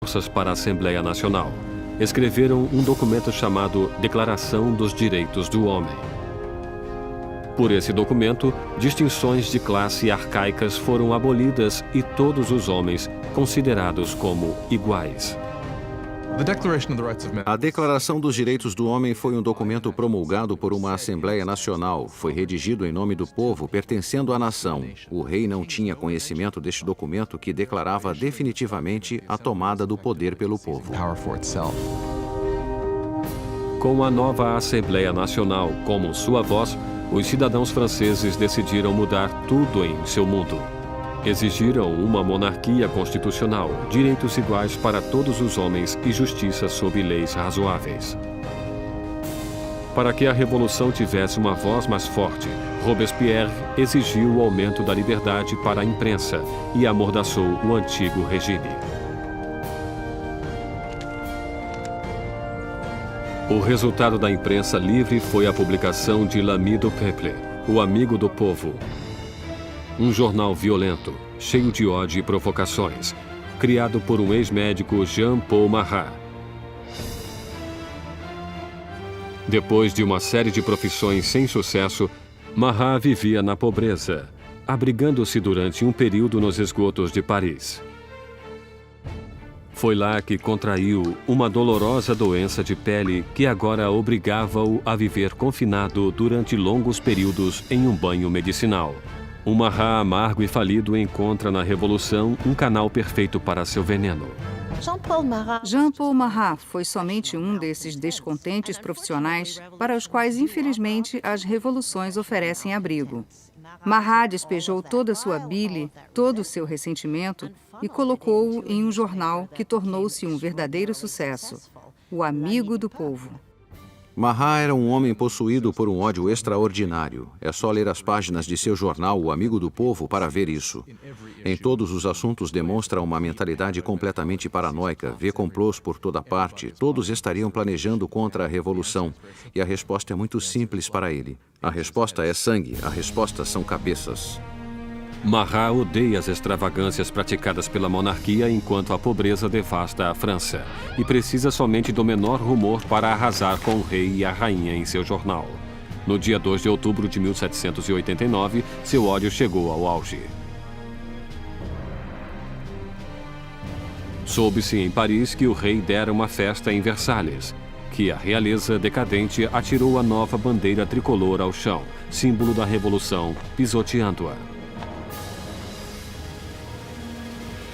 forças para a Assembleia Nacional. Escreveram um documento chamado Declaração dos Direitos do Homem. Por esse documento, distinções de classe arcaicas foram abolidas e todos os homens considerados como iguais. A Declaração dos Direitos do Homem foi um documento promulgado por uma Assembleia Nacional. Foi redigido em nome do povo, pertencendo à nação. O rei não tinha conhecimento deste documento que declarava definitivamente a tomada do poder pelo povo. Com a nova Assembleia Nacional como sua voz, os cidadãos franceses decidiram mudar tudo em seu mundo. Exigiram uma monarquia constitucional, direitos iguais para todos os homens e justiça sob leis razoáveis. Para que a revolução tivesse uma voz mais forte, Robespierre exigiu o aumento da liberdade para a imprensa e amordaçou o antigo regime. O resultado da imprensa livre foi a publicação de L'Ami du Peuple, o Amigo do Povo. Um jornal violento, cheio de ódio e provocações, criado por um ex-médico Jean-Paul Marat. Depois de uma série de profissões sem sucesso, Marat vivia na pobreza, abrigando-se durante um período nos esgotos de Paris. Foi lá que contraiu uma dolorosa doença de pele que agora obrigava-o a viver confinado durante longos períodos em um banho medicinal. Um Marat amargo e falido encontra na Revolução um canal perfeito para seu veneno. Jean-Paul Marat foi somente um desses descontentes profissionais para os quais, infelizmente, as revoluções oferecem abrigo. Marat despejou toda a sua bile, todo o seu ressentimento e colocou-o em um jornal que tornou-se um verdadeiro sucesso, o Amigo do Povo. Marat era um homem possuído por um ódio extraordinário. É só ler as páginas de seu jornal, O Amigo do Povo, para ver isso. Em todos os assuntos demonstra uma mentalidade completamente paranoica, vê complôs por toda parte, todos estariam planejando contra a revolução. E a resposta é muito simples para ele. A resposta é sangue, a resposta são cabeças. Marat odeia as extravagâncias praticadas pela monarquia enquanto a pobreza devasta a França e precisa somente do menor rumor para arrasar com o rei e a rainha em seu jornal. No dia 2 de outubro de 1789, seu ódio chegou ao auge. Soube-se em Paris que o rei dera uma festa em Versalhes, que a realeza decadente atirou a nova bandeira tricolor ao chão, símbolo da revolução, pisoteando-a.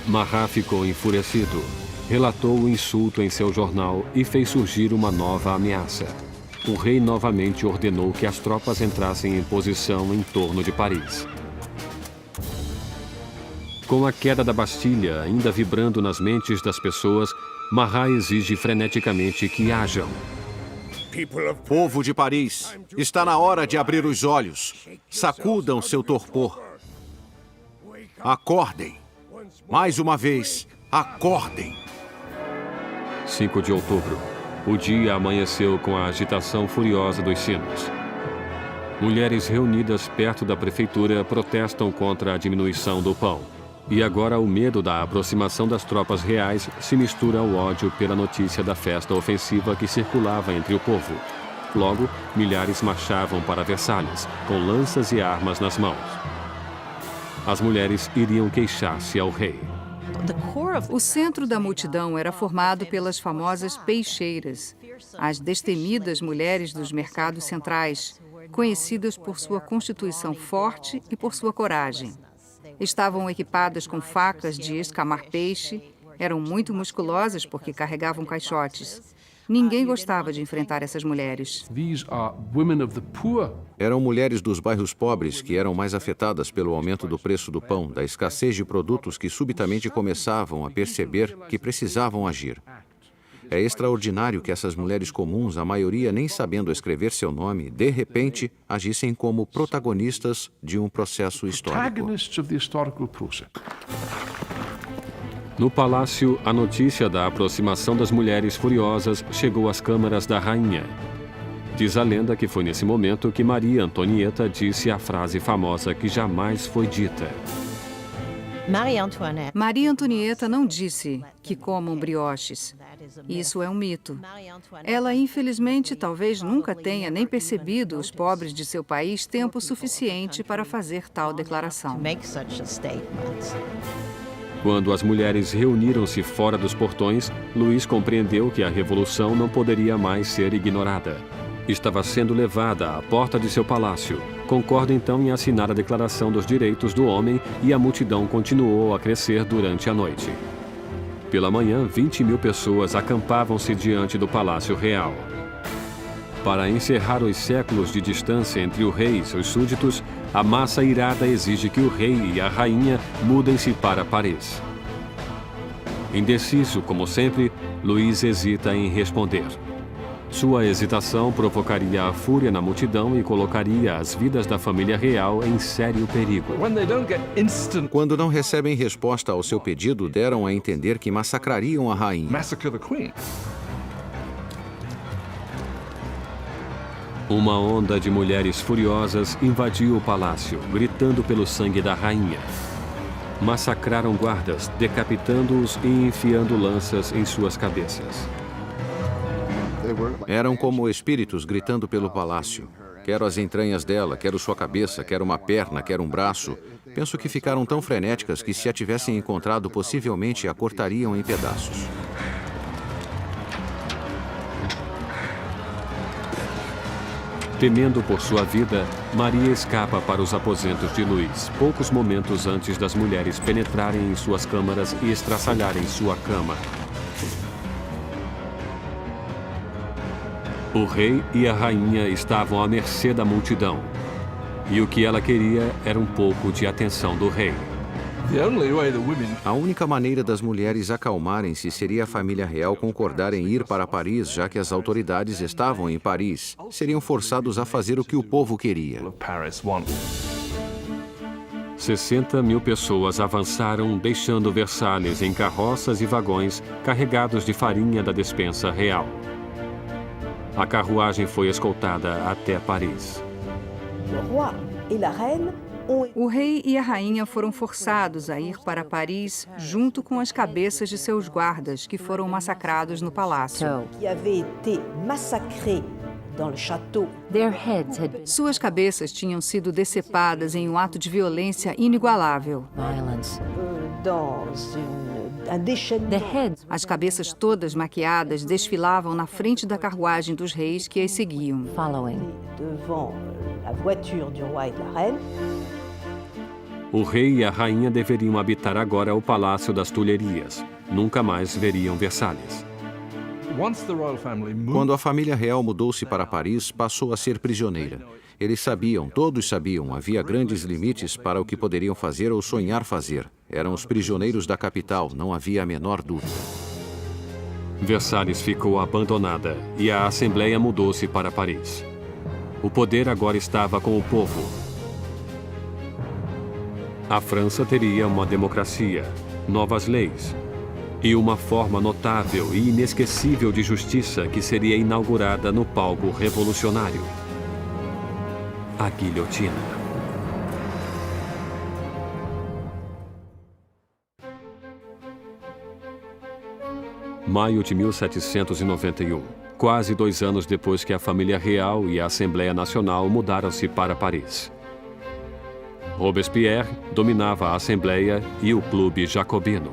Marat ficou enfurecido, relatou o insulto em seu jornal e fez surgir uma nova ameaça. O rei novamente ordenou que as tropas entrassem em posição em torno de Paris. Com a queda da Bastilha ainda vibrando nas mentes das pessoas, Marat exige freneticamente que hajam. Povo de Paris, está na hora de abrir os olhos. Sacudam seu torpor. Acordem. Mais uma vez, acordem! 5 de outubro. O dia amanheceu com a agitação furiosa dos sinos. Mulheres reunidas perto da prefeitura protestam contra a diminuição do pão. E agora o medo da aproximação das tropas reais se mistura ao ódio pela notícia da festa ofensiva que circulava entre o povo. Logo, milhares marchavam para Versalhes, com lanças e armas nas mãos. As mulheres iriam queixar-se ao rei. O centro da multidão era formado pelas famosas peixeiras, as destemidas mulheres dos mercados centrais, conhecidas por sua constituição forte e por sua coragem. Estavam equipadas com facas de escamar peixe, eram muito musculosas porque carregavam caixotes. Ninguém gostava de enfrentar essas mulheres. Eram mulheres dos bairros pobres que eram mais afetadas pelo aumento do preço do pão, da escassez de produtos que subitamente começavam a perceber que precisavam agir. É extraordinário que essas mulheres comuns, a maioria nem sabendo escrever seu nome, de repente agissem como protagonistas de um processo histórico. No palácio, a notícia da aproximação das mulheres furiosas chegou às câmaras da rainha. Diz a lenda que foi nesse momento que Maria Antonieta disse a frase famosa que jamais foi dita. Maria Antonieta não disse que comam brioches. Isso é um mito. Ela, infelizmente, talvez nunca tenha nem percebido os pobres de seu país tempo suficiente para fazer tal declaração. Quando as mulheres reuniram-se fora dos portões, Luís compreendeu que a revolução não poderia mais ser ignorada. Estava sendo levada à porta de seu palácio. Concorda então em assinar a Declaração dos Direitos do Homem e a multidão continuou a crescer durante a noite. Pela manhã, 20.000 pessoas acampavam-se diante do Palácio Real. Para encerrar os séculos de distância entre o rei e seus súditos, a massa irada exige que o rei e a rainha mudem-se para Paris. Indeciso, como sempre, Luís hesita em responder. Sua hesitação provocaria a fúria na multidão e colocaria as vidas da família real em sério perigo. Quando não recebem resposta ao seu pedido, deram a entender que massacrariam a rainha. Uma onda de mulheres furiosas invadiu o palácio, gritando pelo sangue da rainha. Massacraram guardas, decapitando-os e enfiando lanças em suas cabeças. Eram como espíritos gritando pelo palácio. Quero as entranhas dela, quero sua cabeça, quero uma perna, quero um braço. Penso que ficaram tão frenéticas que, se a tivessem encontrado, possivelmente a cortariam em pedaços. Temendo por sua vida, Maria escapa para os aposentos de Luís, poucos momentos antes das mulheres penetrarem em suas câmaras e estraçalharem sua cama. O rei e a rainha estavam à mercê da multidão. E o que ela queria era um pouco de atenção do rei. A única maneira das mulheres acalmarem-se seria a família real concordar em ir para Paris, já que as autoridades estavam em Paris. Seriam forçados a fazer o que o povo queria. 60.000 pessoas avançaram, deixando Versalhes em carroças e vagões carregados de farinha da despensa real. A carruagem foi escoltada até Paris. O rei e a rainha foram forçados a ir para Paris junto com as cabeças de seus guardas, que foram massacrados no palácio. Suas cabeças tinham sido decepadas em um ato de violência inigualável. As cabeças todas maquiadas desfilavam na frente da carruagem dos reis que as seguiam. O rei e a rainha deveriam habitar agora o Palácio das Tulherias. Nunca mais veriam Versalhes. Quando a família real mudou-se para Paris, passou a ser prisioneira. Eles sabiam, todos sabiam, havia grandes limites para o que poderiam fazer ou sonhar fazer. Eram os prisioneiros da capital, não havia a menor dúvida. Versalhes ficou abandonada e a Assembleia mudou-se para Paris. O poder agora estava com o povo. A França teria uma democracia, novas leis e uma forma notável e inesquecível de justiça que seria inaugurada no palco revolucionário: a guilhotina. Maio de 1791, quase 2 anos depois que a família real e a Assembleia Nacional mudaram-se para Paris. Robespierre dominava a Assembleia e o Clube Jacobino,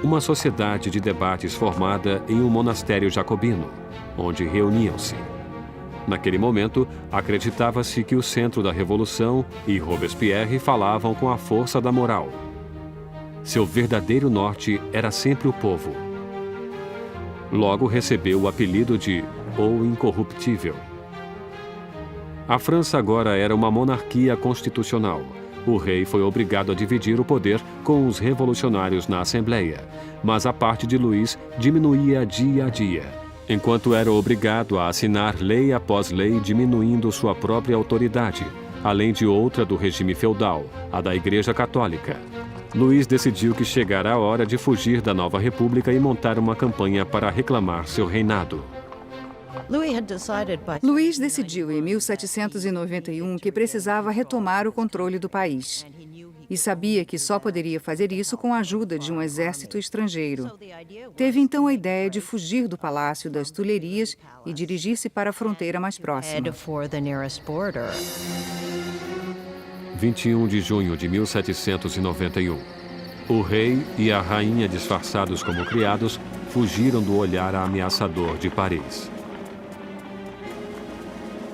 uma sociedade de debates formada em um monastério jacobino, onde reuniam-se. Naquele momento, acreditava-se que o centro da Revolução e Robespierre falavam com a força da moral. Seu verdadeiro norte era sempre o povo. Logo recebeu o apelido de O Incorruptível. A França agora era uma monarquia constitucional. O rei foi obrigado a dividir o poder com os revolucionários na Assembleia, mas a parte de Luís diminuía dia a dia, enquanto era obrigado a assinar lei após lei diminuindo sua própria autoridade, além de outra do regime feudal, a da Igreja Católica. Luís decidiu que chegara a hora de fugir da nova república e montar uma campanha para reclamar seu reinado. Luís decidiu em 1791 que precisava retomar o controle do país. e sabia que só poderia fazer isso com a ajuda de um exército estrangeiro. Teve então a ideia de fugir do Palácio das Tulherias e dirigir-se para a fronteira mais próxima. 21 de junho de 1791. O rei e a rainha, disfarçados como criados, fugiram do olhar ameaçador de Paris.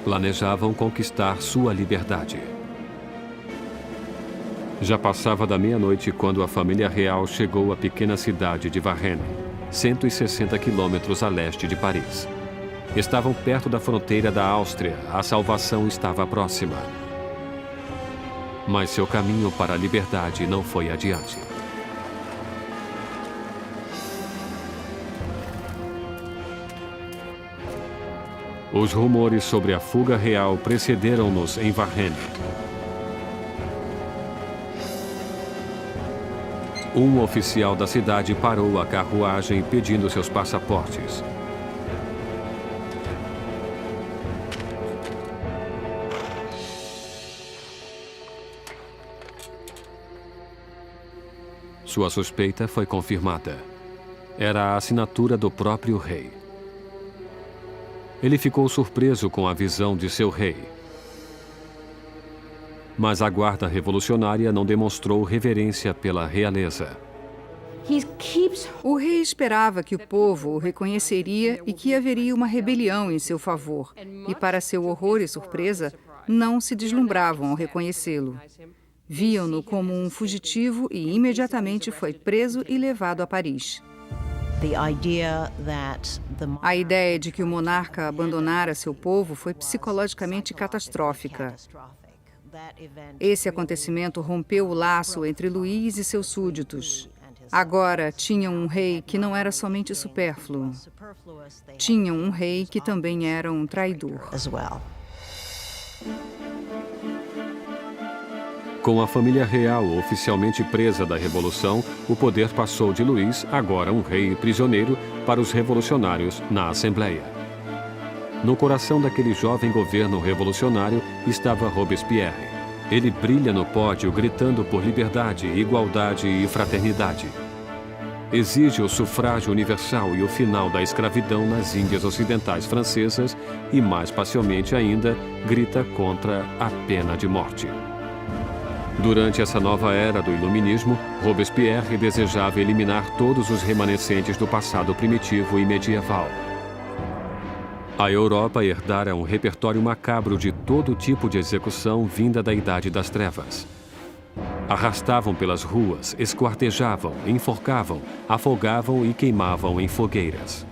Planejavam conquistar sua liberdade. Já passava da meia-noite quando a família real chegou à pequena cidade de Varennes, 160 quilômetros a leste de Paris. Estavam perto da fronteira da Áustria, a salvação estava próxima. Mas seu caminho para a liberdade não foi adiante. Os rumores sobre a fuga real precederam-nos em Varennes. Um oficial da cidade parou a carruagem pedindo seus passaportes. Sua suspeita foi confirmada. Era a assinatura do próprio rei. Ele ficou surpreso com a visão de seu rei. Mas a guarda revolucionária não demonstrou reverência pela realeza. O rei esperava que o povo o reconheceria e que haveria uma rebelião em seu favor. E, para seu horror e surpresa, não se deslumbravam ao reconhecê-lo. Viam-no como um fugitivo e imediatamente foi preso e levado a Paris. A ideia de que o monarca abandonara seu povo foi psicologicamente catastrófica. Esse acontecimento rompeu o laço entre Luís e seus súditos. Agora tinham um rei que não era somente supérfluo. Tinham um rei que também era um traidor. Com a família real oficialmente presa da Revolução, o poder passou de Luís, agora um rei prisioneiro, para os revolucionários na Assembleia. No coração daquele jovem governo revolucionário estava Robespierre. Ele brilha no pódio gritando por liberdade, igualdade e fraternidade. Exige o sufrágio universal e o final da escravidão nas Índias Ocidentais francesas e, mais pacialmente ainda, grita contra a pena de morte. Durante essa nova era do iluminismo, Robespierre desejava eliminar todos os remanescentes do passado primitivo e medieval. A Europa herdara um repertório macabro de todo tipo de execução vinda da Idade das Trevas. Arrastavam pelas ruas, esquartejavam, enforcavam, afogavam e queimavam em fogueiras.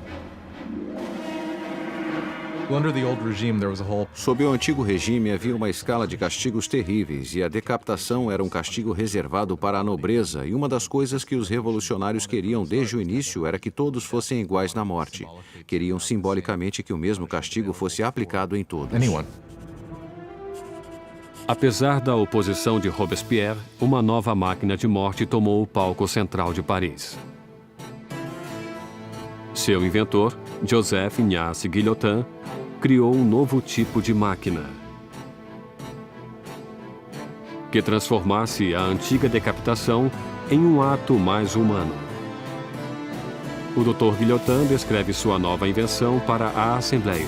Sob o antigo regime havia uma escala de castigos terríveis e a decapitação era um castigo reservado para a nobreza, e uma das coisas que os revolucionários queriam desde o início era que todos fossem iguais na morte. Queriam simbolicamente que o mesmo castigo fosse aplicado em todos. Apesar da oposição de Robespierre, uma nova máquina de morte tomou o palco central de Paris. Seu inventor, Joseph Ignace Guillotin, criou um novo tipo de máquina que transformasse a antiga decapitação em um ato mais humano. O Dr. Guillotin descreve sua nova invenção para a Assembleia.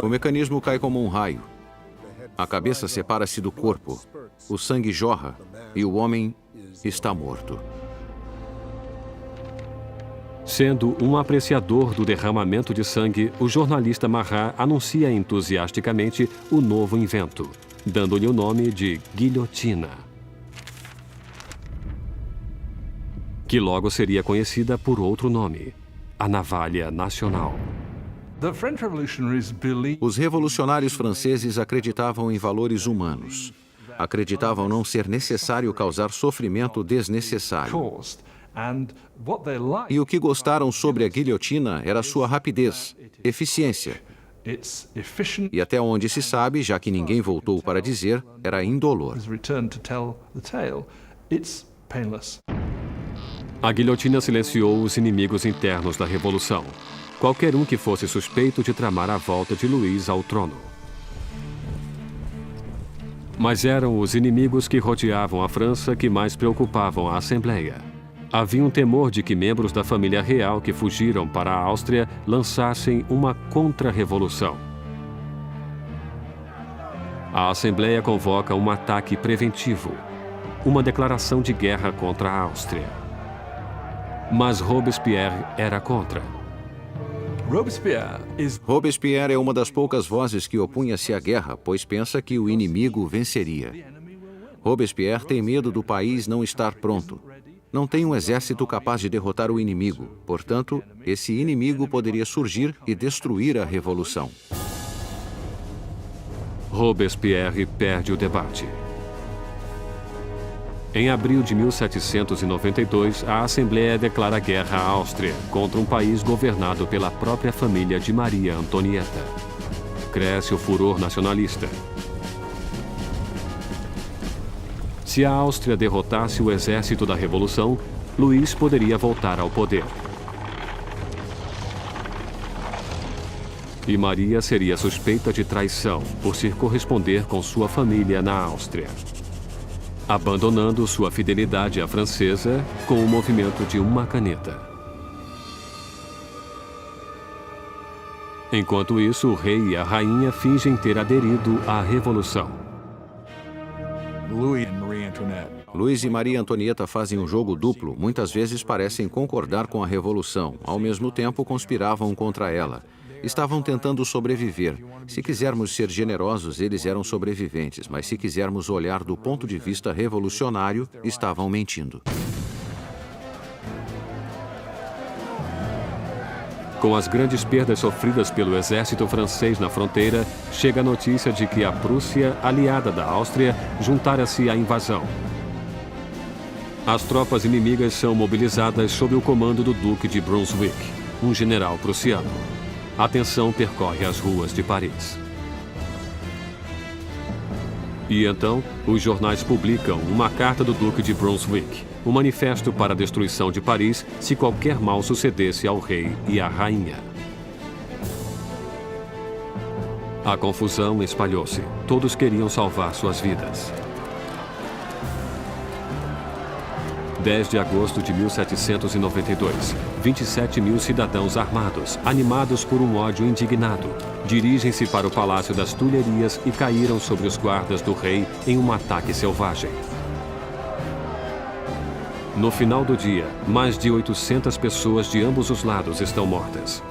O mecanismo cai como um raio. A cabeça separa-se do corpo, o sangue jorra e o homem está morto. Sendo um apreciador do derramamento de sangue, o jornalista Marat anuncia entusiasticamente o novo invento, dando-lhe o nome de guilhotina, que logo seria conhecida por outro nome, a navalha nacional. Os revolucionários franceses acreditavam em valores humanos. Acreditavam não ser necessário causar sofrimento desnecessário. E o que gostaram sobre a guilhotina era sua rapidez, eficiência. E até onde se sabe, já que ninguém voltou para dizer, era indolor. A guilhotina silenciou os inimigos internos da Revolução. Qualquer um que fosse suspeito de tramar a volta de Luís ao trono. Mas eram os inimigos que rodeavam a França que mais preocupavam a Assembleia. Havia um temor de que membros da família real que fugiram para a Áustria lançassem uma contra-revolução. A Assembleia convoca um ataque preventivo, uma declaração de guerra contra a Áustria. Mas Robespierre era contra. Robespierre é uma das poucas vozes que opunha-se à guerra, pois pensa que o inimigo venceria. Robespierre tem medo do país não estar pronto. Não tem um exército capaz de derrotar o inimigo. Portanto, esse inimigo poderia surgir e destruir a revolução. Robespierre perde o debate. Em abril de 1792, a Assembleia declara guerra à Áustria contra um país governado pela própria família de Maria Antonieta. Cresce o furor nacionalista. Se a Áustria derrotasse o exército da Revolução, Luís poderia voltar ao poder. E Maria seria suspeita de traição por se corresponder com sua família na Áustria, abandonando sua fidelidade à francesa com o movimento de uma caneta. Enquanto isso, o rei e a rainha fingem ter aderido à Revolução. Luís e Maria Antonieta fazem um jogo duplo, muitas vezes parecem concordar com a Revolução, ao mesmo tempo conspiravam contra ela. Estavam tentando sobreviver. Se quisermos ser generosos, eles eram sobreviventes, mas se quisermos olhar do ponto de vista revolucionário, estavam mentindo. Com as grandes perdas sofridas pelo exército francês na fronteira, chega a notícia de que a Prússia, aliada da Áustria, juntara-se à invasão. As tropas inimigas são mobilizadas sob o comando do Duque de Brunswick, um general prussiano. A tensão percorre as ruas de Paris. E então, os jornais publicam uma carta do Duque de Brunswick, um manifesto para a destruição de Paris se qualquer mal sucedesse ao rei e à rainha. A confusão espalhou-se. Todos queriam salvar suas vidas. 10 de agosto de 1792, 27 mil cidadãos armados, animados por um ódio indignado, dirigem-se para o Palácio das Tulherias e caíram sobre os guardas do rei em um ataque selvagem. No final do dia, mais de 800 pessoas de ambos os lados estão mortas.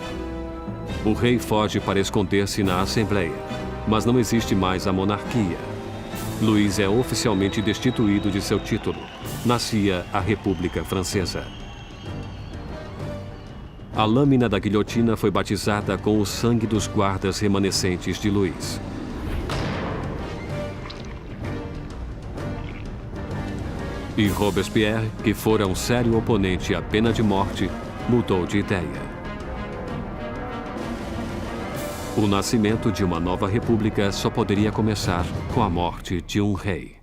O rei foge para esconder-se na Assembleia, mas não existe mais a monarquia. Luís é oficialmente destituído de seu título. Nascia a República Francesa. A lâmina da guilhotina foi batizada com o sangue dos guardas remanescentes de Luís. E Robespierre, que fora um sério oponente à pena de morte, mudou de ideia. O nascimento de uma nova república só poderia começar com a morte de um rei.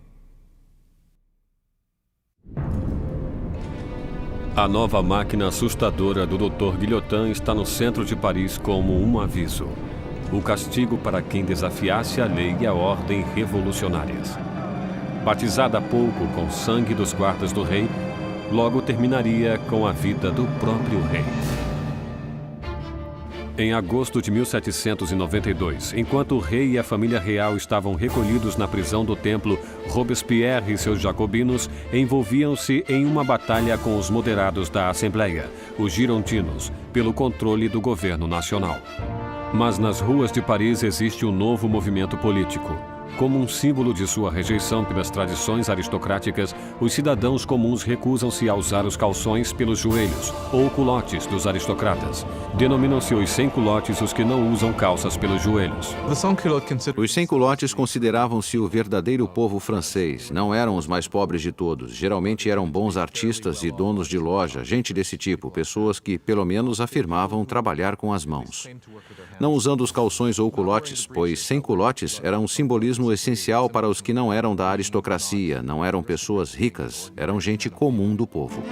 A nova máquina assustadora do Dr. Guillotin está no centro de Paris como um aviso. O castigo para quem desafiasse a lei e a ordem revolucionárias. Batizada há pouco com o sangue dos guardas do rei, logo terminaria com a vida do próprio rei. Em agosto de 1792, enquanto o rei e a família real estavam recolhidos na prisão do Templo, Robespierre e seus jacobinos envolviam-se em uma batalha com os moderados da Assembleia, os girondinos, pelo controle do governo nacional. Mas nas ruas de Paris existe um novo movimento político. Como um símbolo de sua rejeição pelas tradições aristocráticas, os cidadãos comuns recusam-se a usar os calções pelos joelhos, ou culotes dos aristocratas. Denominam-se os sem-culotes os que não usam calças pelos joelhos. Os sem-culotes consideravam-se o verdadeiro povo francês. Não eram os mais pobres de todos. Geralmente eram bons artistas e donos de loja, gente desse tipo, pessoas que, pelo menos, afirmavam trabalhar com as mãos. Não usando os calções ou culotes, pois sem-culotes era um simbolismo essencial para os que não eram da aristocracia, não eram pessoas ricas, eram gente comum do povo.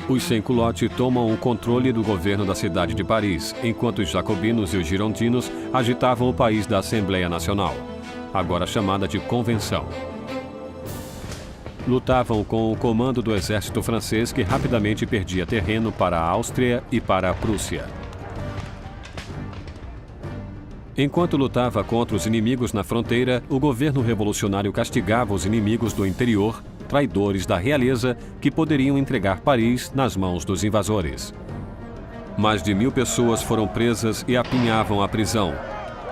Os sans-culottes tomam o controle do governo da cidade de Paris, enquanto os jacobinos e os girondinos agitavam o país da Assembleia Nacional, agora chamada de Convenção. Lutavam com o comando do exército francês, que rapidamente perdia terreno para a Áustria e para a Prússia. Enquanto lutava contra os inimigos na fronteira, o governo revolucionário castigava os inimigos do interior, traidores da realeza, que poderiam entregar Paris nas mãos dos invasores. Mais de 1000 pessoas foram presas e apinhavam a prisão: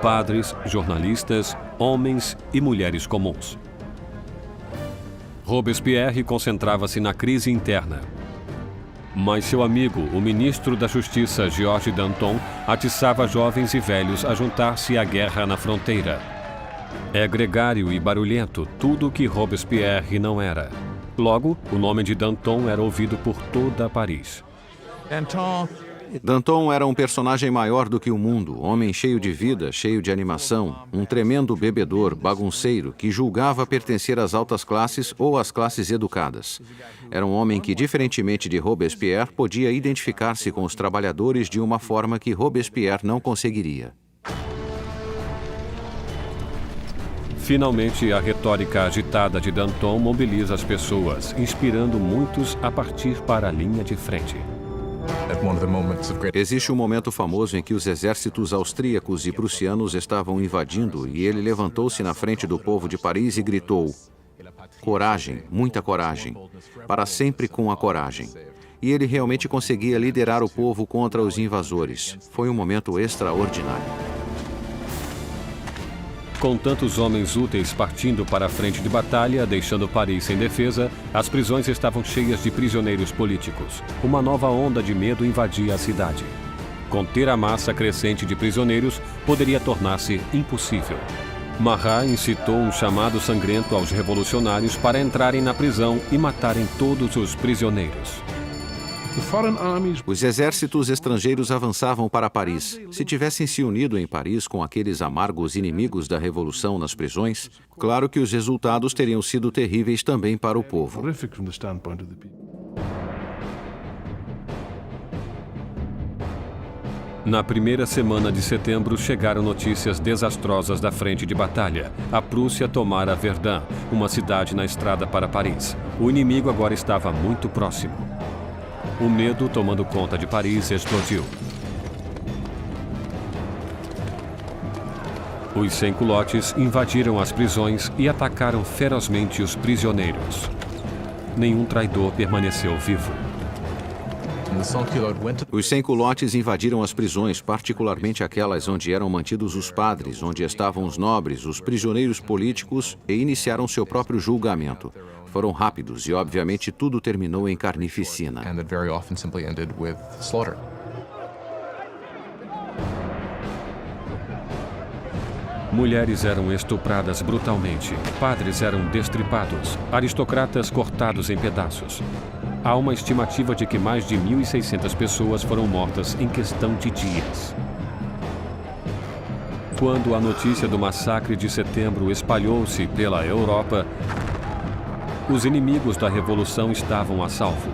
padres, jornalistas, homens e mulheres comuns. Robespierre concentrava-se na crise interna. Mas seu amigo, o ministro da Justiça, Georges Danton, atiçava jovens e velhos a juntar-se à guerra na fronteira. É gregário e barulhento, tudo o que Robespierre não era. Logo, o nome de Danton era ouvido por toda Paris. Danton era um personagem maior do que o mundo, homem cheio de vida, cheio de animação, um tremendo bebedor, bagunceiro, que julgava pertencer às altas classes ou às classes educadas. Era um homem que, diferentemente de Robespierre, podia identificar-se com os trabalhadores de uma forma que Robespierre não conseguiria. Finalmente, a retórica agitada de Danton mobiliza as pessoas, inspirando muitos a partir para a linha de frente. Existe um momento famoso em que os exércitos austríacos e prussianos estavam invadindo e ele levantou-se na frente do povo de Paris e gritou: "Coragem, muita coragem, para sempre com a coragem." E ele realmente conseguia liderar o povo contra os invasores. Foi um momento extraordinário. Com tantos homens úteis partindo para a frente de batalha, deixando Paris sem defesa, as prisões estavam cheias de prisioneiros políticos. Uma nova onda de medo invadia a cidade. Conter a massa crescente de prisioneiros poderia tornar-se impossível. Marat incitou um chamado sangrento aos revolucionários para entrarem na prisão e matarem todos os prisioneiros. Os exércitos estrangeiros avançavam para Paris. Se tivessem se unido em Paris com aqueles amargos inimigos da Revolução nas prisões, claro que os resultados teriam sido terríveis também para o povo. Na primeira semana de setembro, chegaram notícias desastrosas da frente de batalha. A Prússia tomara Verdun, uma cidade na estrada para Paris. O inimigo agora estava muito próximo. O medo, tomando conta de Paris, explodiu. Os sans-culottes invadiram as prisões e atacaram ferozmente os prisioneiros. Nenhum traidor permaneceu vivo. Os sans-culottes invadiram as prisões, particularmente aquelas onde eram mantidos os padres, onde estavam os nobres, os prisioneiros políticos, e iniciaram seu próprio julgamento. Foram rápidos e, obviamente, tudo terminou em carnificina. Mulheres eram estupradas brutalmente, padres eram destripados, aristocratas cortados em pedaços. Há uma estimativa de que mais de 1.600 pessoas foram mortas em questão de dias. Quando a notícia do massacre de setembro espalhou-se pela Europa, os inimigos da Revolução estavam a salvo.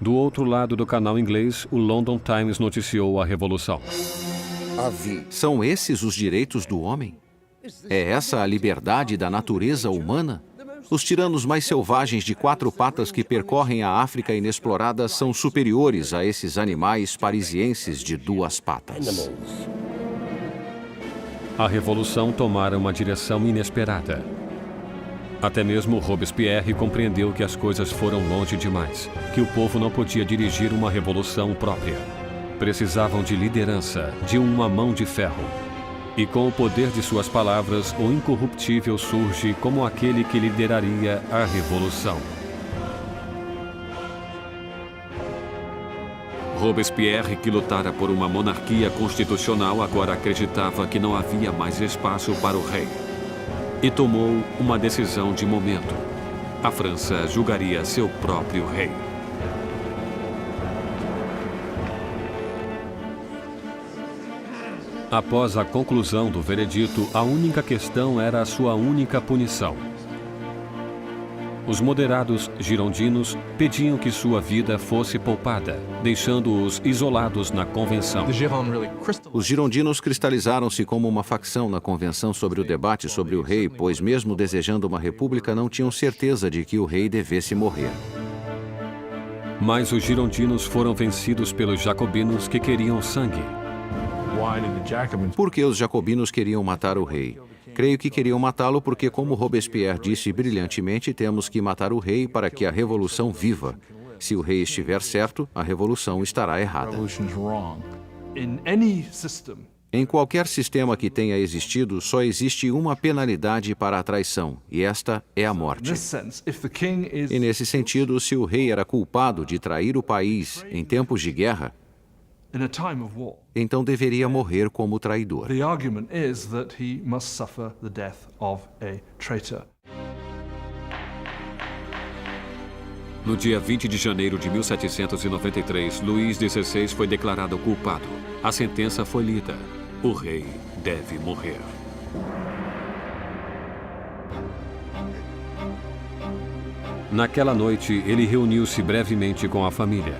Do outro lado do canal inglês, o London Times noticiou a Revolução. São esses os direitos do homem? É essa a liberdade da natureza humana? Os tiranos mais selvagens de 4 patas que percorrem a África inexplorada são superiores a esses animais parisienses de 2 patas. A Revolução tomara uma direção inesperada. Até mesmo Robespierre compreendeu que as coisas foram longe demais, que o povo não podia dirigir uma revolução própria. Precisavam de liderança, de uma mão de ferro. E com o poder de suas palavras, o incorruptível surge como aquele que lideraria a revolução. Robespierre, que lutara por uma monarquia constitucional, agora acreditava que não havia mais espaço para o rei. E tomou uma decisão de momento. A França julgaria seu próprio rei. Após a conclusão do veredito, a única questão era a sua única punição. Os moderados girondinos pediam que sua vida fosse poupada, deixando-os isolados na convenção. Os girondinos cristalizaram-se como uma facção na convenção sobre o debate sobre o rei, pois mesmo desejando uma república, não tinham certeza de que o rei devesse morrer. Mas os girondinos foram vencidos pelos jacobinos que queriam sangue. Por que os jacobinos queriam matar o rei? Creio que queriam matá-lo porque, como Robespierre disse brilhantemente, temos que matar o rei para que a revolução viva. Se o rei estiver certo, a revolução estará errada. Em qualquer sistema que tenha existido, só existe uma penalidade para a traição, e esta é a morte. E nesse sentido, se o rei era culpado de trair o país em tempos de guerra, então deveria morrer como traidor. The argument is that he must suffer the death of a traitor. No dia 20 de janeiro de 1793, Luís XVI foi declarado culpado. A sentença foi lida. O rei deve morrer. Naquela noite, ele reuniu-se brevemente com a família.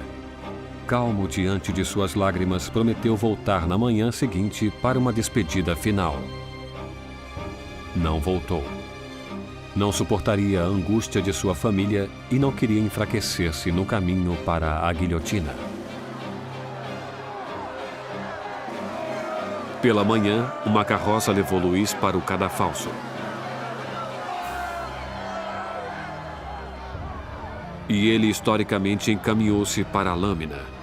Calmo diante de suas lágrimas, prometeu voltar na manhã seguinte para uma despedida final. Não voltou. Não suportaria a angústia de sua família e não queria enfraquecer-se no caminho para a guilhotina. Pela manhã, uma carroça levou Luís para o cadafalso. E ele historicamente encaminhou-se para a lâmina.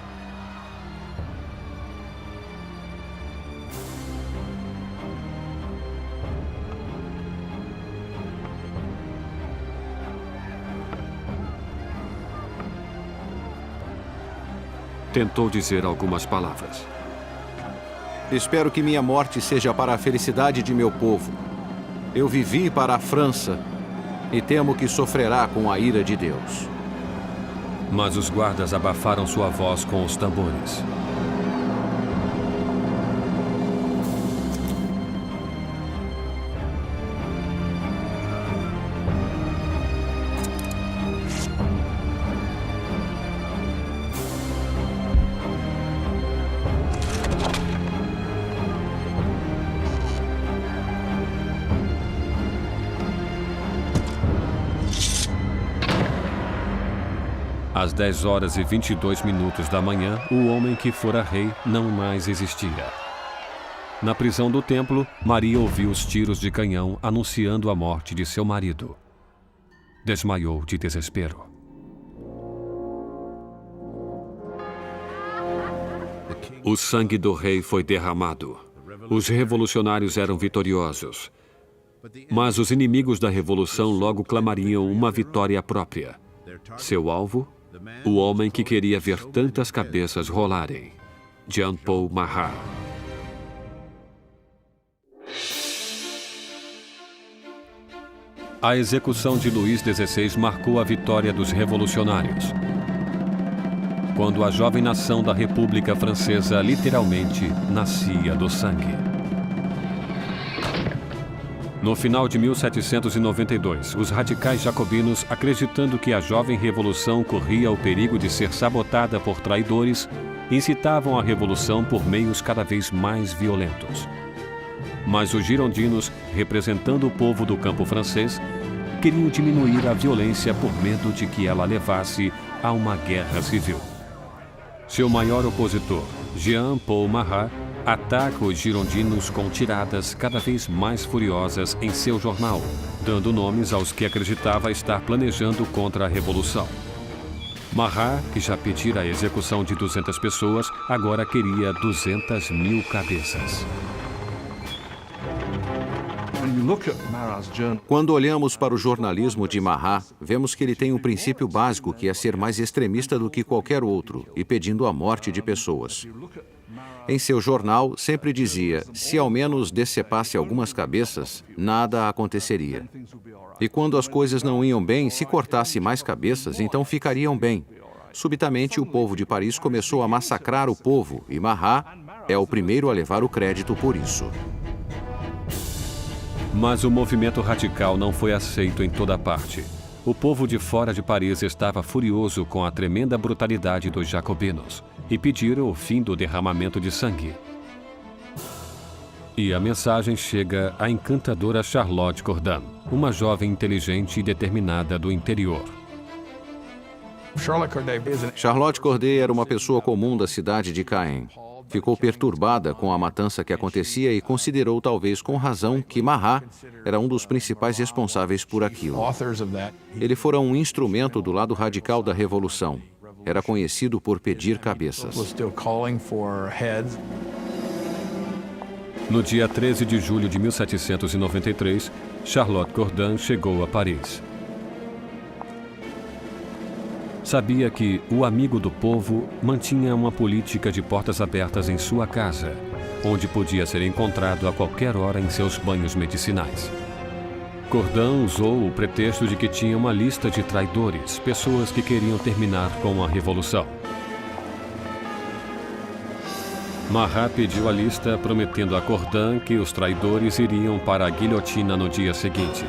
Tentou dizer algumas palavras. Espero que minha morte seja para a felicidade de meu povo. Eu vivi para a França e temo que sofrerá com a ira de Deus. Mas os guardas abafaram sua voz com os tambores. Às 10 horas e 22 minutos da manhã, o homem que fora rei não mais existia. Na prisão do templo, Maria ouviu os tiros de canhão anunciando a morte de seu marido. Desmaiou de desespero. O sangue do rei foi derramado. Os revolucionários eram vitoriosos. Mas os inimigos da revolução logo clamariam uma vitória própria. Seu alvo? O homem que queria ver tantas cabeças rolarem. Jean-Paul Marat. A execução de Luís XVI marcou a vitória dos revolucionários. Quando a jovem nação da República Francesa literalmente nascia do sangue. No final de 1792, os radicais jacobinos, acreditando que a jovem revolução corria o perigo de ser sabotada por traidores, incitavam a revolução por meios cada vez mais violentos. Mas os girondinos, representando o povo do campo francês, queriam diminuir a violência por medo de que ela levasse a uma guerra civil. Seu maior opositor, Jean-Paul Marat, ataca os girondinos com tiradas cada vez mais furiosas em seu jornal, dando nomes aos que acreditava estar planejando contra a revolução. Marat, que já pedira a execução de 200 pessoas, agora queria 200.000 cabeças. Quando olhamos para o jornalismo de Marat, vemos que ele tem um princípio básico que é ser mais extremista do que qualquer outro e pedindo a morte de pessoas. Em seu jornal, sempre dizia, se ao menos decepasse algumas cabeças, nada aconteceria. E quando as coisas não iam bem, se cortasse mais cabeças, então ficariam bem. Subitamente, o povo de Paris começou a massacrar o povo, e Marat é o primeiro a levar o crédito por isso. Mas o movimento radical não foi aceito em toda parte. O povo de fora de Paris estava furioso com a tremenda brutalidade dos jacobinos e pediram o fim do derramamento de sangue. E a mensagem chega à encantadora Charlotte Corday, uma jovem inteligente e determinada do interior. Charlotte Corday era uma pessoa comum da cidade de Caen. Ficou perturbada com a matança que acontecia e considerou, talvez com razão, que Marat era um dos principais responsáveis por aquilo. Ele fora um instrumento do lado radical da revolução. Era conhecido por pedir cabeças. No dia 13 de julho de 1793, Charlotte Corday chegou a Paris. Sabia que o amigo do povo mantinha uma política de portas abertas em sua casa, onde podia ser encontrado a qualquer hora em seus banhos medicinais. Corday usou o pretexto de que tinha uma lista de traidores, pessoas que queriam terminar com a revolução. Marat pediu a lista, prometendo a Corday que os traidores iriam para a guilhotina no dia seguinte.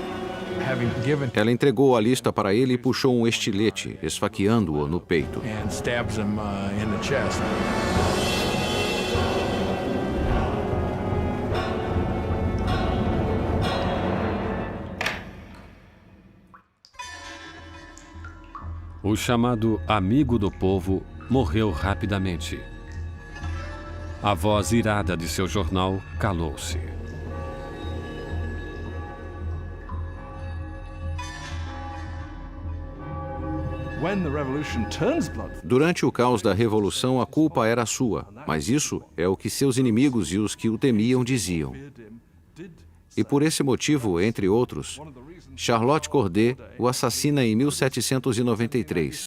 Ela entregou a lista para ele e puxou um estilete, esfaqueando-o no peito. O chamado amigo do povo morreu rapidamente. A voz irada de seu jornal calou-se. Durante o caos da Revolução, a culpa era sua, mas isso é o que seus inimigos e os que o temiam diziam. E por esse motivo, entre outros, Charlotte Corday o assassina em 1793.